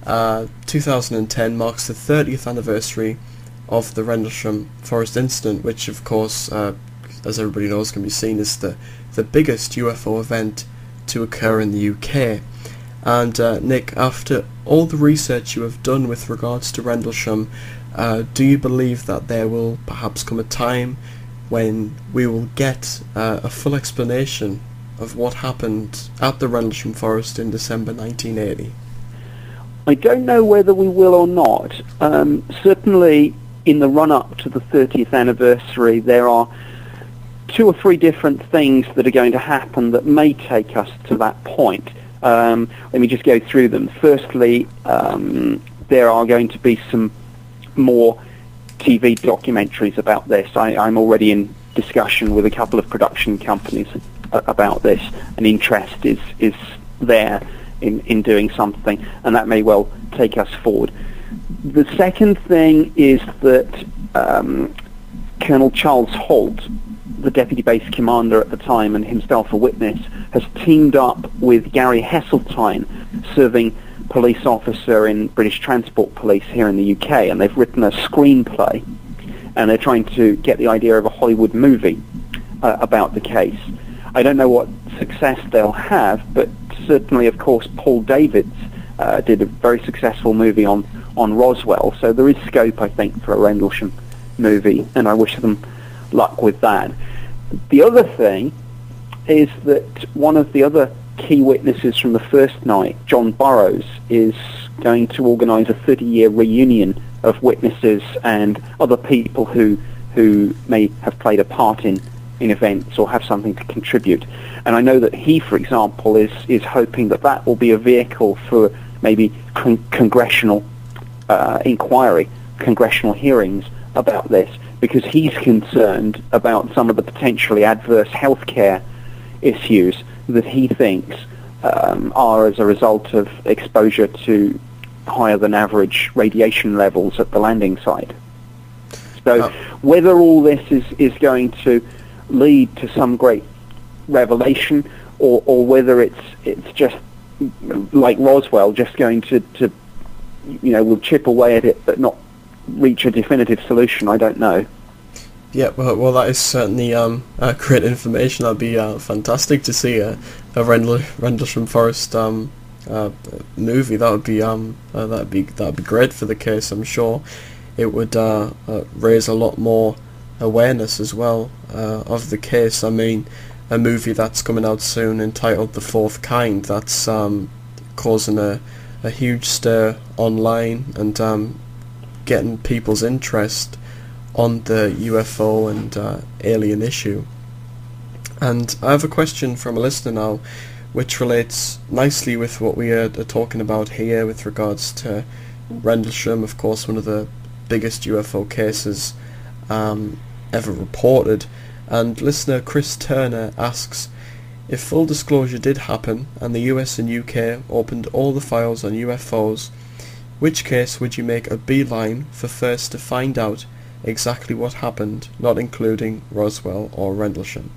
2010 marks the 30th anniversary of the Rendlesham Forest incident, which of course, as everybody knows, can be seen as the biggest UFO event to occur in the UK. And Nick, after all the research you have done with regards to Rendlesham, do you believe that there will perhaps come a time when we will get a full explanation of what happened at the Rendlesham Forest in December 1980? I don't know whether we will or not. Certainly in the run-up to the 30th anniversary, there are 2 or 3 different things that are going to happen that may take us to that point. Let me just go through them. Firstly, there are going to be some more TV documentaries about this. I'm already in discussion with a couple of production companies about this, and interest is there in doing something, and that may well take us forward. The second thing is that Colonel Charles Holt, the deputy base commander at the time and himself a witness, has teamed up with Gary Heseltine, serving police officer in British Transport Police here in the UK, and they've written a screenplay, and they're trying to get the idea of a Hollywood movie about the case. I don't know what success they'll have, but certainly, of course, Paul Davids did a very successful movie on Roswell, so there is scope, I think, for a Rendlesham movie, and I wish them luck with that. The other thing is that one of the other key witnesses from the first night, John Burroughs, is going to organise a 30-year reunion of witnesses and other people who may have played a part in events or have something to contribute. And I know that he, for example, is hoping that will be a vehicle for maybe congressional inquiry, congressional hearings about this, because he's concerned about some of the potentially adverse healthcare issues that he thinks are as a result of exposure to higher than average radiation levels at the landing site. So whether all this is going to lead to some great revelation, or whether it's just like Roswell, just going to we'll chip away at it but not reach a definitive solution, I don't know. Yeah, well, that is certainly great information. That'd be fantastic to see a Rendlesham Forest movie. That'd be great for the case. I'm sure it would raise a lot more awareness as well of the case. I mean, a movie that's coming out soon entitled The Fourth Kind, that's causing a huge stir online and getting people's interest on the UFO and alien issue. And I have a question from a listener now, which relates nicely with what we are talking about here with regards to Rendlesham, of course one of the biggest UFO cases ever reported. And listener Chris Turner asks, if full disclosure did happen and the US and UK opened all the files on UFOs, which case would you make a beeline for first to find out exactly what happened, not including Roswell or Rendlesham?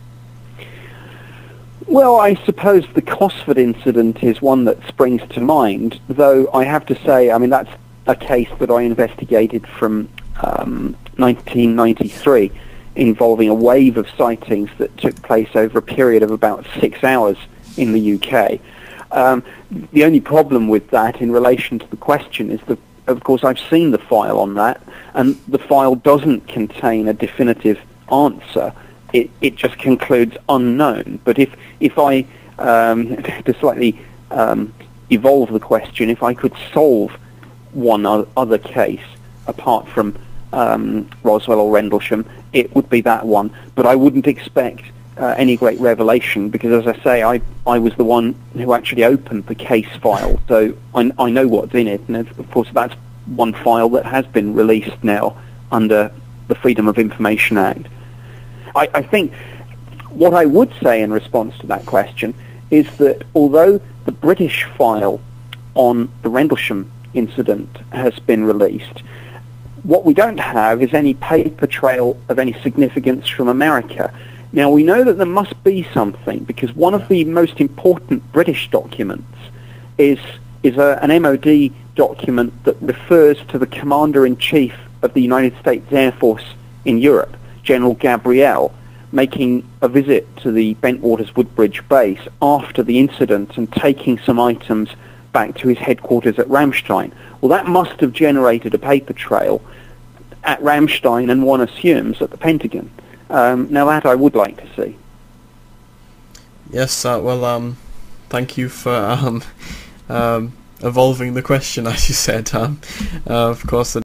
Well, I suppose the Cosford incident is one that springs to mind, though I have to say, I mean, that's a case that I investigated from 1993, involving a wave of sightings that took place over a period of about 6 hours in the UK. The only problem with that in relation to the question is that, of course, I've seen the file on that, and the file doesn't contain a definitive answer. It just concludes unknown. But if I, to slightly evolve the question, if I could solve one other case apart from Roswell or Rendlesham, it would be that one. But I wouldn't expect any great revelation, because, as I say, I was the one who actually opened the case file, so I know what's in it, and of course that's one file that has been released now under the Freedom of Information Act. I think what I would say in response to that question is that although the British file on the Rendlesham incident has been released, what we don't have is any paper trail of any significance from America. Now, we know that there must be something, because one of the most important British documents is is an MOD document that refers to the Commander-in-Chief of the United States Air Force in Europe, General Gabriel, making a visit to the Bentwaters Woodbridge base after the incident and taking some items back to his headquarters at Ramstein. Well, that must have generated a paper trail at Ramstein, and one assumes at the Pentagon. Now that I would like to see. Yes, well, thank you for evolving the question, as you said. Of course,